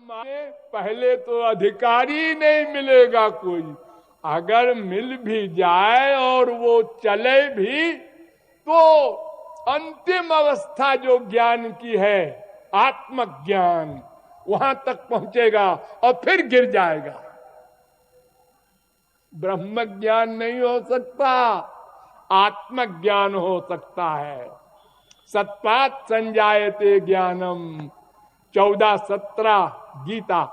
पहले तो अधिकारी नहीं मिलेगा कोई, अगर मिल भी जाए और वो चले भी तो अंतिम अवस्था जो ज्ञान की है आत्मज्ञान, वहां तक पहुंचेगा और फिर गिर जाएगा। ब्रह्म ज्ञान नहीं हो सकता, आत्मज्ञान हो सकता है। सत्पात संजायते ज्ञानम 14-17 गीता।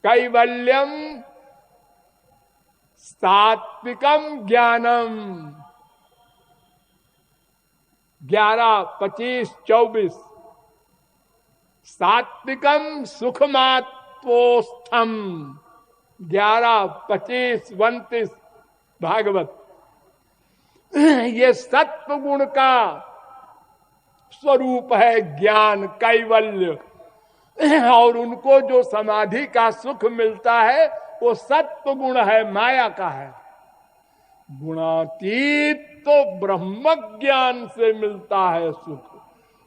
कैवल्यम सात्विकम ज्ञानम 11-25-24। सात्विकम सुखमात्वोस्थम 11-25-29 भागवत। ये सत्व गुण का स्वरूप है ज्ञान, कैवल्य। और उनको जो समाधि का सुख मिलता है वो सत्व गुण है, माया का है। गुणातीत तो ब्रह्म ज्ञान से मिलता है सुख।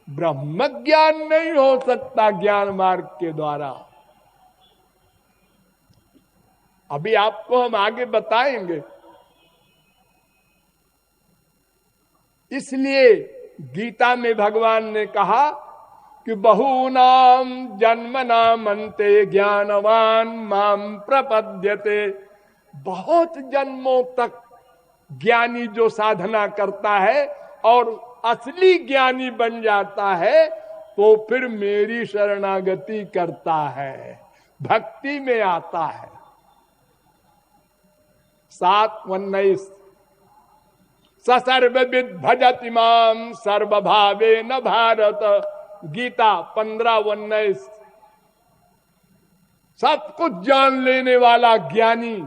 ब्रह्म ज्ञान नहीं हो सकता ज्ञान मार्ग के द्वारा। अभी आपको हम आगे बताएंगे। इसलिए गीता में भगवान ने कहा कि बहूनाम जन्मनाम अन्ते ज्ञानवान माम प्रपद्यते। बहुत जन्मों तक ज्ञानी जो साधना करता है और असली ज्ञानी बन जाता है तो फिर मेरी शरणागति करता है, भक्ति में आता है। 7:19 सर्वविद भजति माम सर्वभावे न भारत। गीता 15:19। सब कुछ जान लेने वाला ज्ञानी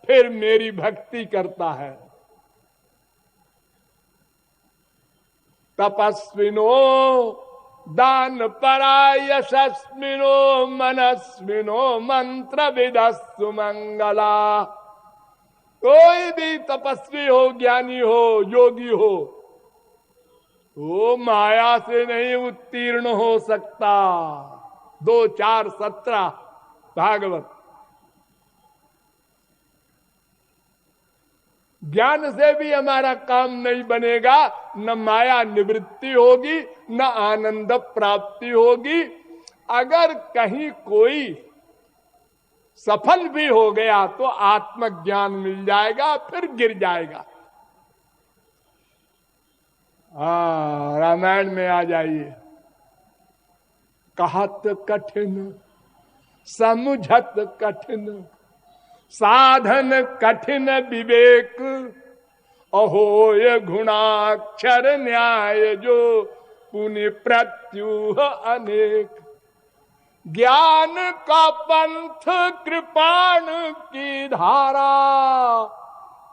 फिर मेरी भक्ति करता है। तपस्विनो दान परा यशस्विनो मनस्विनो मंत्र विदस्तु मंगला। कोई भी तपस्वी हो, ज्ञानी हो, योगी हो, वो माया से नहीं उत्तीर्ण हो सकता। 2-4-17 भागवत। ज्ञान से भी हमारा काम नहीं बनेगा, न माया निवृत्ति होगी, न आनंद प्राप्ति होगी। अगर कहीं कोई सफल भी हो गया तो आत्मज्ञान मिल जाएगा, फिर गिर जाएगा। रामायण में आ जाइए। कहत कठिन समझत कठिन साधन कठिन विवेक। अहो ये गुणाक्षर न्याय जो पुनि प्रत्युह अनेक। ज्ञान का पंथ कृपाण की धारा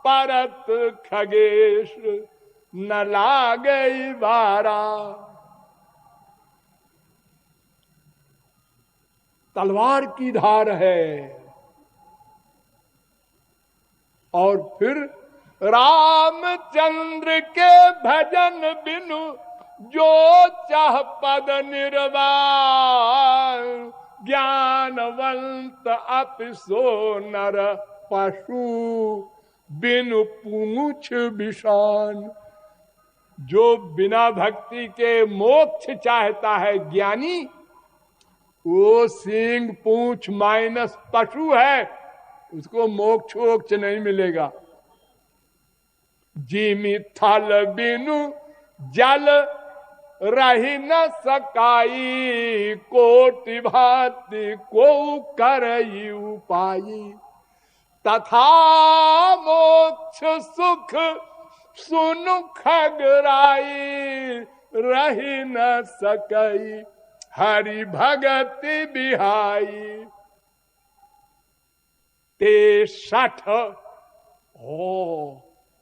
परत खगेश न लागई बारा। तलवार की धार है। और फिर रामचंद्र के भजन बिनु जो चाह पद निर्वाण। ज्ञानवंत अपिसो नर पशु बिनु पूछ विषान। जो बिना भक्ति के मोक्ष चाहता है ज्ञानी, वो सींग पूछ माइनस पशु है, उसको मोक्ष वोक्ष नहीं मिलेगा। जिमि थल बिनु जल रही न सकाई। कोटि भांति को करई उपाई। तथा मोक्ष सुख सुनु खगराई। रही न सकई हरि भगति बिहाई। ते 60।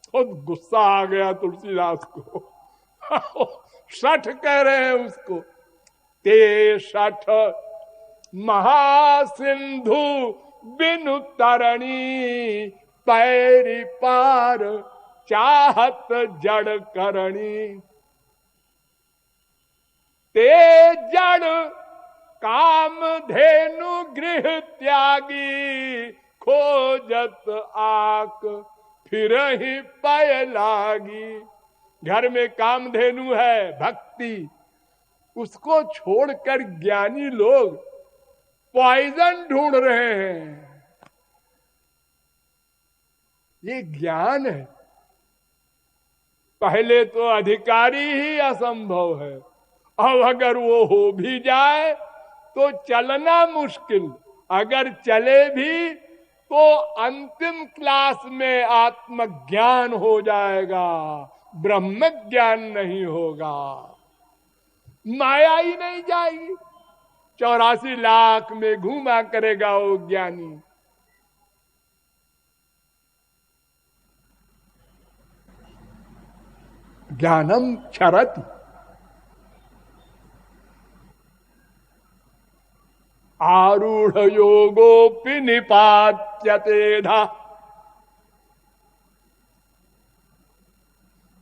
खुद गुस्सा आ गया तुलसीदास को। 60 कह रहे हैं उसको। ते 60 महासिंधु बिनु तरणी। पैरी पार चाहत जड़ करणी। जड़ काम धेनु गृह त्यागी, खोजत आक फिर ही पाय लागी। घर में कामधेनु है भक्ति, उसको छोड़कर ज्ञानी लोग पॉइजन ढूंढ रहे हैं। ये ज्ञान है। पहले तो अधिकारी ही असंभव है, अब अगर वो हो भी जाए तो चलना मुश्किल, अगर चले भी तो अंतिम क्लास में आत्मज्ञान हो जाएगा, ब्रह्म ज्ञान नहीं होगा। माया ही नहीं जाएगी। 84 लाख में घूमा करेगा वो ज्ञानी। ज्ञानम क्षरति, आरूढ़ योगोपि निपात्यते धा।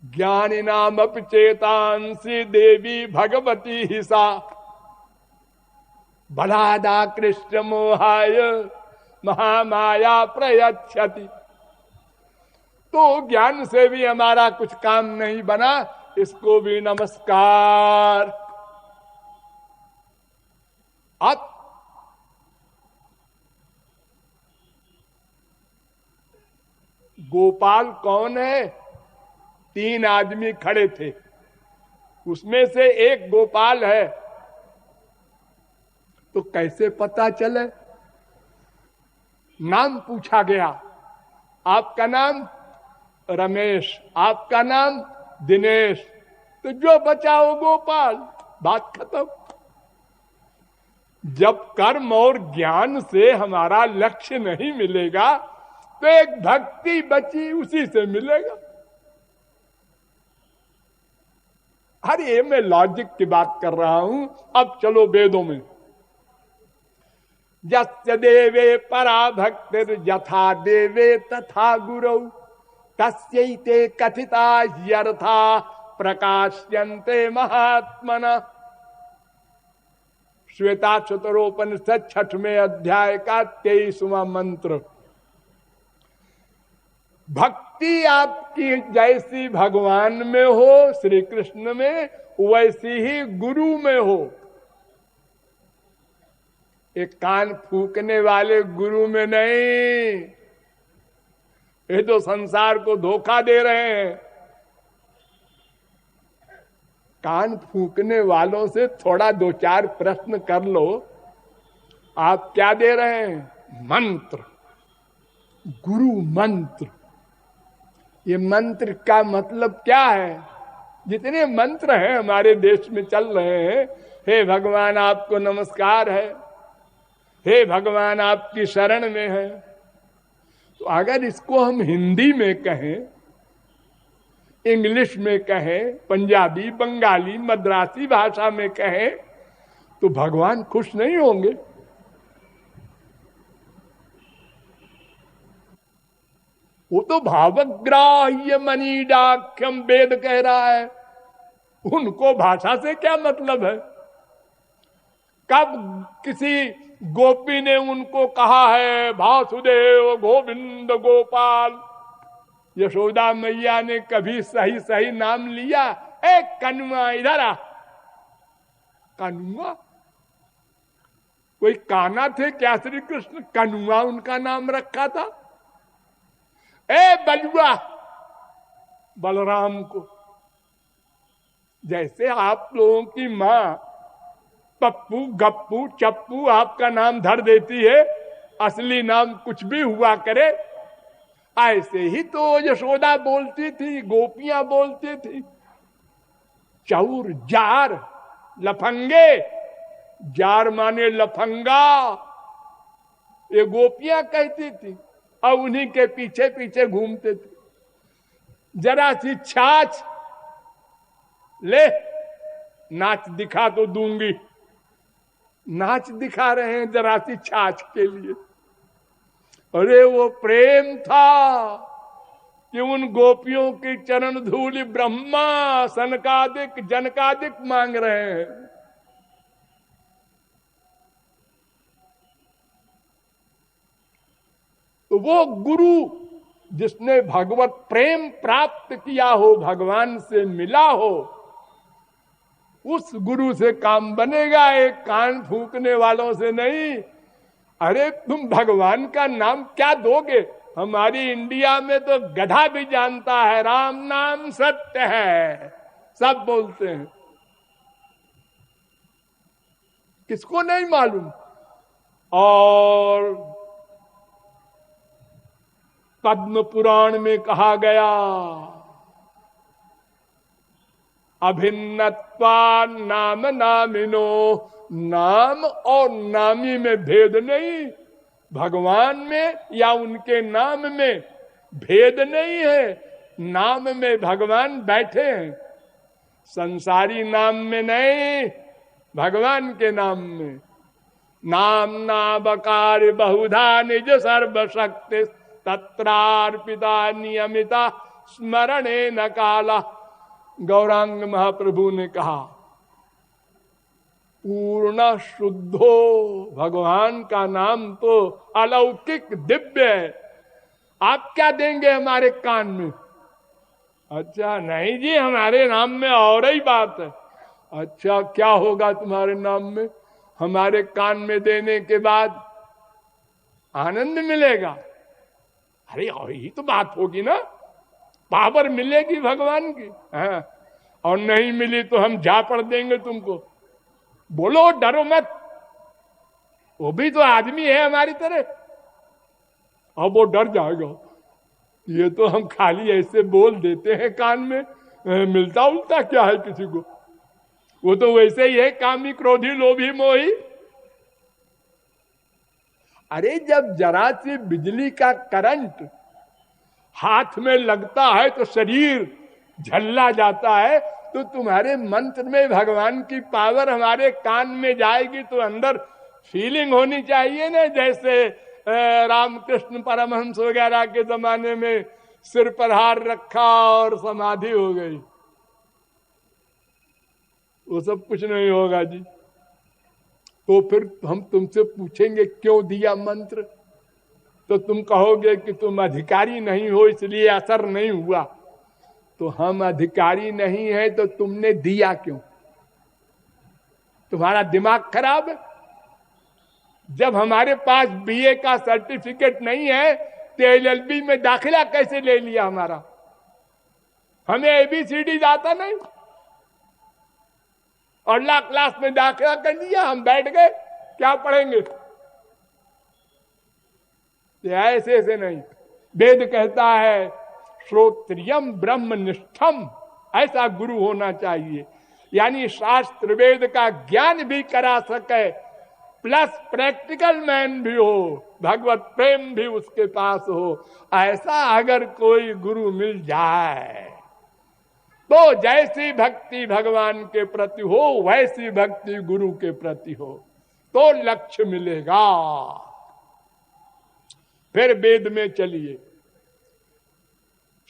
ज्ञानी नाम चेतांसी देवी भगवती ही सा, बलादा कृष्ण मोहाय महामाया प्रयच्छति। तो ज्ञान से भी हमारा कुछ काम नहीं बना, इसको भी नमस्कार। अब गोपाल कौन है? 3 आदमी खड़े थे, उसमें से एक गोपाल है। तो कैसे पता चले? नाम पूछा गया, आपका नाम रमेश, आपका नाम दिनेश, तो जो बचा वो गोपाल, बात खत्म। जब कर्म और ज्ञान से हमारा लक्ष्य नहीं मिलेगा तो एक भक्ति बची, उसी से मिलेगा। अरे मैं लॉजिक की बात कर रहा हूं। अब चलो वेदों में, यस्य देवे परा भक्तिर यथा देवे तथा गुरौ, तस्यैते कथिता ह्यर्था प्रकाश्यन्ते महात्मना। श्वेता चतुरोपनिषद 6वें अध्याय का 23वां मंत्र। भक्ति आपकी जैसी भगवान में हो, श्री कृष्ण में, वैसी ही गुरु में हो। एक कान फूकने वाले गुरु में नहीं, ये तो संसार को धोखा दे रहे हैं। कान फूकने वालों से थोड़ा 2-4 प्रश्न कर लो, आप क्या दे रहे हैं? मंत्र, गुरु मंत्र। ये मंत्र का मतलब क्या है? जितने मंत्र हैं हमारे देश में चल रहे हैं, हे भगवान आपको नमस्कार है, हे भगवान आपकी शरण में है। तो अगर इसको हम हिंदी में कहें, इंग्लिश में कहें, पंजाबी, बंगाली, मद्रासी भाषा में कहें, तो भगवान खुश नहीं होंगे। वो तो भावग्राह्य मनीडाख्यम वेद कह रहा है, उनको भाषा से क्या मतलब है? कब किसी गोपी ने उनको कहा है वासुदेव गोविंद गोपाल? यशोदा मैया ने कभी सही सही नाम लिया? ए कनुआ इधर आ। कनुआ? कोई काना थे क्या श्री कृष्ण? कनुआ उनका नाम रखा था। ए बलुआ, बलराम को। जैसे आप लोगों की मां पप्पू, गप्पू, चप्पू आपका नाम धर देती है, असली नाम कुछ भी हुआ करे, ऐसे ही तो यशोदा बोलती थी, गोपियां बोलती थी। चौर, जार, लफंगे, जार माने लफंगा, ये गोपियां कहती थी और उन्हीं के पीछे पीछे घूमते थे। जरा सी छाछ ले, नाच दिखा तो दूंगी। नाच दिखा रहे हैं जरा सी छाछ के लिए। अरे वो प्रेम था कि उन गोपियों की चरण धूलि ब्रह्मा सनकादिक जनकादिक मांग रहे हैं। तो वो गुरु जिसने भगवत प्रेम प्राप्त किया हो, भगवान से मिला हो, उस गुरु से काम बनेगा, एक कान फूकने वालों से नहीं। अरे तुम भगवान का नाम क्या दोगे? हमारी इंडिया में तो गधा भी जानता है राम नाम सत्य है, सब बोलते हैं, किसको नहीं मालूम। और पद्म पुराण में कहा गया, अभिन्नत्वा नाम नामिनो, नाम और नामी में भेद नहीं, भगवान में या उनके नाम में भेद नहीं है। नाम में भगवान बैठे हैं, संसारी नाम में नहीं, भगवान के नाम में। नाम नाबकार बहुधा निज सर्वशक्ति, तत्रार्पिता नियमिता स्मरणे न काला। गौरांग महाप्रभु ने कहा, पूर्ण शुद्धो, भगवान का नाम तो अलौकिक दिव्य है, आप क्या देंगे हमारे कान में? अच्छा नहीं जी, हमारे नाम में और ही बात है। अच्छा क्या होगा तुम्हारे नाम में? हमारे कान में देने के बाद आनंद मिलेगा। अरे और यही तो बात होगी ना, पावर मिलेगी भगवान की। हाँ, और नहीं मिली तो हम झापड़ देंगे तुमको। बोलो, डरो मत, वो भी तो आदमी है हमारी तरह। अब वो डर जाएगा, ये तो हम खाली ऐसे बोल देते हैं कान में, मिलता उल्टा क्या है किसी को? वो तो वैसे ही है, कामी क्रोधी लोभी मोही। अरे जब जरा सी बिजली का करंट हाथ में लगता है तो शरीर झल्ला जाता है, तो तुम्हारे मंत्र में भगवान की पावर हमारे कान में जाएगी तो अंदर फीलिंग होनी चाहिए ना। जैसे रामकृष्ण परमहंस वगैरह के जमाने में सिर पर हार रखा और समाधि हो गई, वो सब कुछ नहीं होगा जी। तो फिर हम तुमसे पूछेंगे क्यों दिया मंत्र, तो तुम कहोगे कि तुम अधिकारी नहीं हो इसलिए असर नहीं हुआ। तो हम अधिकारी नहीं है तो तुमने दिया क्यों? तुम्हारा दिमाग खराब है? जब हमारे पास बीए का सर्टिफिकेट नहीं है तो एलएलबी में दाखिला कैसे ले लिया हमारा? हमें एबीसीडी आता नहीं और ला क्लास में दाखिला कर लिया, हम बैठ गए, क्या पढ़ेंगे? ऐसे ऐसे नहीं। वेद कहता है श्रोत्रियम ब्रह्मनिष्ठम, ऐसा गुरु होना चाहिए, यानी शास्त्र वेद का ज्ञान भी करा सके प्लस प्रैक्टिकल मैन भी हो, भगवत प्रेम भी उसके पास हो। ऐसा अगर कोई गुरु मिल जाए तो जैसी भक्ति भगवान के प्रति हो वैसी भक्ति गुरु के प्रति हो, तो लक्ष्य मिलेगा। फिर वेद में चलिए,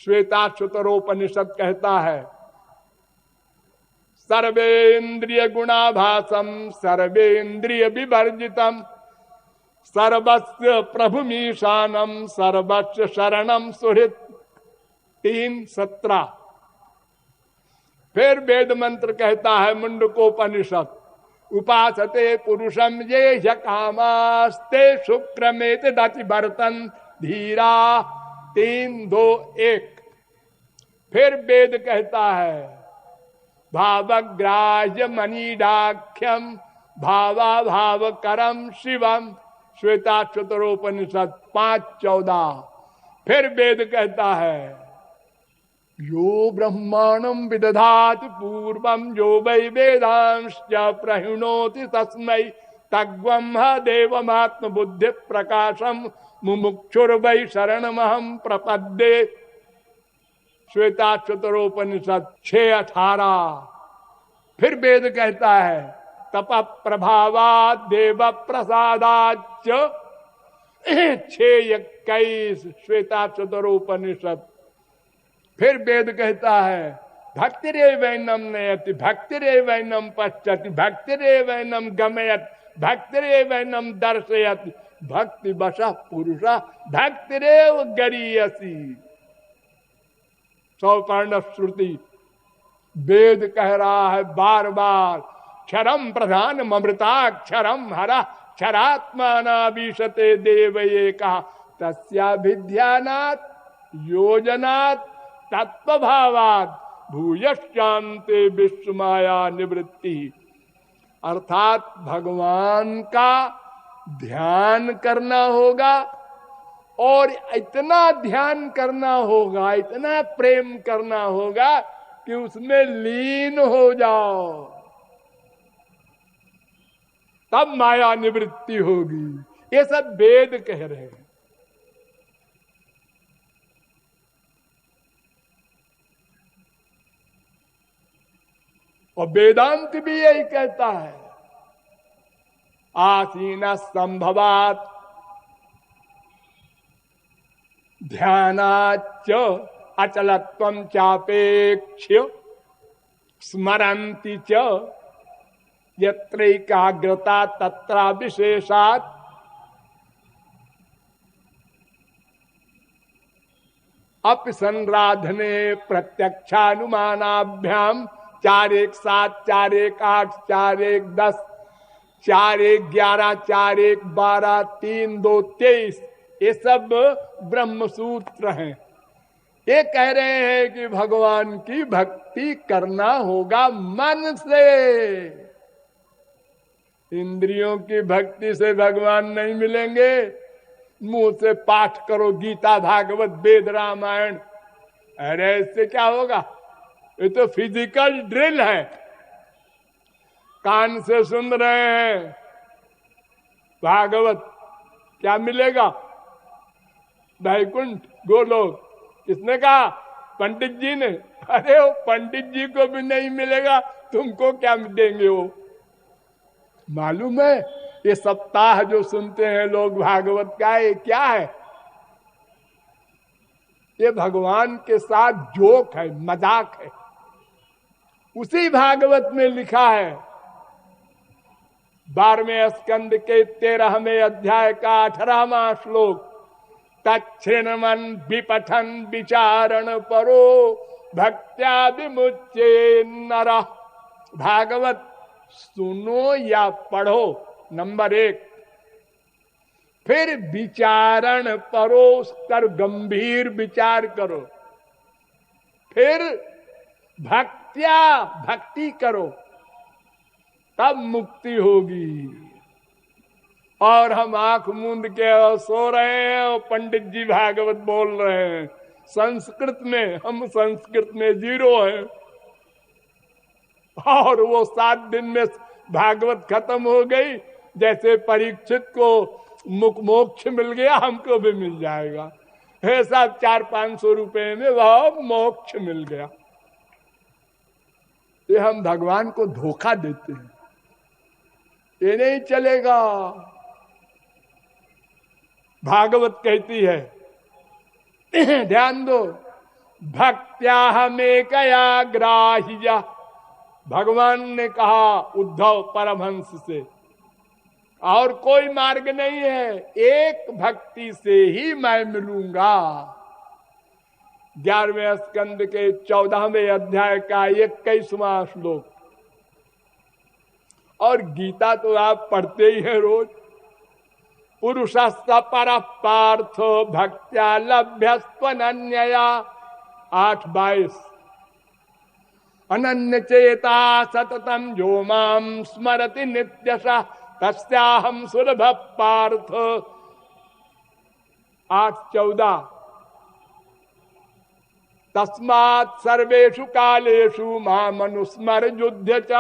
श्वेताश्वतरोपनिषद कहता है सर्वेन्द्रिय गुणाभासम सर्वेन्द्रिय विवर्जितम सर्वस्य प्रभुमीशानम सर्वस्य शरणम सुहृत। 3:17। फिर वेद मंत्र कहता है मुंडकोपनिषद, उपासते पुरुषम ये कामास्ते शुक्रमेत दति बर्तन धीरा। 3:2:1। फिर वेद कहता है भावग्राह्य मनीडाख्यम भावा भाव करम शिवम। श्वेताश्वतरोपनिषद 5:14। फिर वेद कहता है यो ब्रह्मांडम विदधात पूर्वम जो वै वेदांश्च प्रहिणोति तस्मै तग्वम देवमात्म बुद्धि प्रकाशम मुमुक्षुर वै शरणमहं प्रपद्ये। श्वेताश्वतरोपनिषद 6:18। फिर वेद कहता है तप प्रभावात् देव प्रसादाच्च। 6:21 श्वेताश्वतरोपनिषद। फिर वेद कहता है भक्तिरेवैनम नयति भक्तिरेवैनम पश्यति भक्तिरेवैनम गमयत भक्तिरेवैनम दर्शयति भक्ति वश पुरुष भक्तिरेव गरीयसी। सौपर्ण श्रुति वेद कह रहा है बार बार, क्षरम प्रधान ममृताक्षरम हरा क्षरात्मानाभीषते देव ये कहा तस्याभिध्यानात् योजनात् तत्वभावात् भूयश्चान्ते विश्व माया निवृत्ति। अर्थात भगवान का ध्यान करना होगा और इतना ध्यान करना होगा, इतना प्रेम करना होगा कि उसमें लीन हो जाओ, तब माया निवृत्ति होगी। ये सब वेद कह रहे हैं। और वेदांत भी यही कहता है, आसीन संभवात ध्यानाच्च अचलत्वं चापेक्ष्य स्मरन्ति च यत्रैकाग्रता तत्र विशेषात्। अपि संराधने प्रत्यक्षानुमानाभ्याम 4 1 7 4 1 8 4 1 10 4 1 11 4 1 12 3 2 23 ये सब ब्रह्म सूत्र हैं। ये कह रहे हैं कि भगवान की भक्ति करना होगा मन से। इंद्रियों की भक्ति से भगवान नहीं मिलेंगे। मुंह से पाठ करो गीता भागवत वेद रामायण, अरे इससे क्या होगा? ये तो फिजिकल ड्रिल है। कान से सुन रहे हैं भागवत, क्या मिलेगा? वैकुंठ गोलोक। किसने कहा? पंडित जी ने। अरे वो पंडित जी को भी नहीं मिलेगा, तुमको क्या देंगे वो? मालूम है ये सप्ताह जो सुनते हैं लोग भागवत का, ये क्या है? ये भगवान के साथ जोक है, मजाक है। उसी भागवत में लिखा है 12वें स्कंद के 13वें अध्याय का 18वां श्लोक, तच्छृण्वन् विपठन् विचारण परो भक्त्या विमुच्ये नरः। भागवत सुनो या पढ़ो, नंबर 1। फिर विचारण परो, कर गंभीर विचार करो। फिर भक्ति करो, तब मुक्ति होगी। और हम आंख मूंद के सो रहे हैं और पंडित जी भागवत बोल रहे हैं संस्कृत में। हम संस्कृत में 0 हैं और वो 7 दिन में भागवत खत्म हो गई। जैसे परीक्षित को मुख मोक्ष मिल गया, हमको भी मिल जाएगा। ऐसा 400-500 रुपए में वह मोक्ष मिल गया। ये हम भगवान को धोखा देते हैं, ये नहीं चलेगा। भागवत कहती है, ध्यान दो, भक्त्याहमेकया ग्राह्य। भगवान ने कहा उद्धव परमहंस से, और कोई मार्ग नहीं है, एक भक्ति से ही मैं मिलूंगा। 11वें स्कंद के 14वें अध्याय का 21वां श्लोक। और गीता तो आप पढ़ते ही हैं रोज। पुरुषस्थ परः पार्थ भक्त्या लभ्यस्त्वनन्यया 8:22। अनन्य चेता सततम जो माम स्मरति नित्यशः तस्याहं सुलभ पार्थ 8:14। तस्मात् सर्वेषु कालेषु मामनुस्मर युध्य च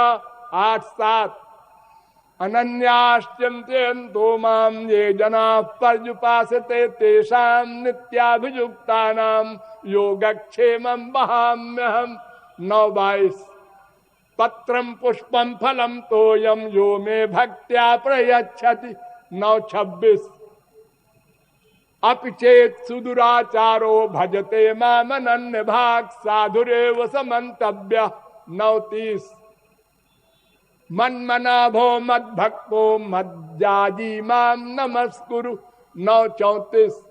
8:7। अनन्याश्चिन्तयन्तो मां ये जनाः पर्युपासते तेषां नित्याभियुक्तानां योगक्षेमं वहाम्यहम् 9:22। पत्रं पुष्पं फलं तोयं यो मे भक्त्या प्रयच्छति 9:26। अपि चेत् सुदुराचारो भजते मामनन्य भाग साधुरेव समन्तव्यः 9:30। मन्मनाभो मद भक्तो मज्जाजी माम नमस्कुरु। 9:34।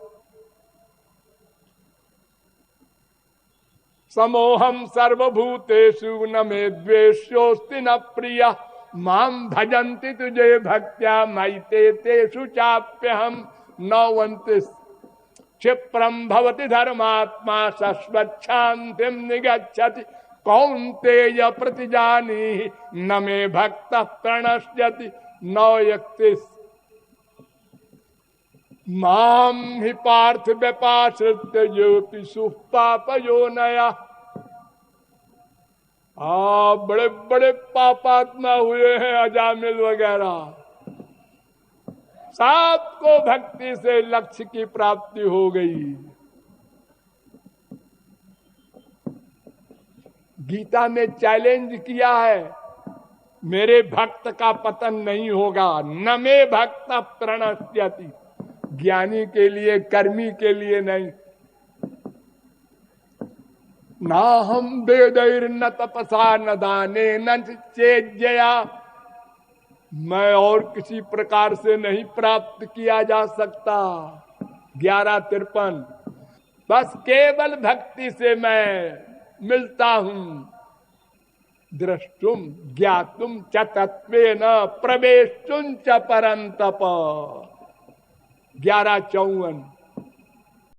समोहम सर्वभूतेषु न मे द्वेष्योस्ति न प्रिय माम भजन्ति तुझे भक्त्या मयिते तेषु चाप्यहम। 9:29। क्षिप्रम भवति धर्मात्मा शश्वच्छान्तिम निगच्छति कौन्तेय प्रतिजानी न मे भक्त प्रणश्यति। 9:31। माम हि पार्थ व्यपाश्रित्य ज्योतिषु पापयो नया। बड़े बड़े पापात्मा हुए हैं अजामिल वगैरह, सबको भक्ति से लक्ष्य की प्राप्ति हो गई। गीता में चैलेंज किया है, मेरे भक्त का पतन नहीं होगा। न मे भक्त प्रणश्यति, ज्ञानी के लिए, कर्मी के लिए नहीं। ना हम वेदैर न तपसा न दाने न चेज्जया, मैं और किसी प्रकार से नहीं प्राप्त किया जा सकता। 11:53। बस केवल भक्ति से मैं मिलता हूं। द्रष्टुम ज्ञातुम च तत्वेन प्रवेशुम च परंतप। 11:54।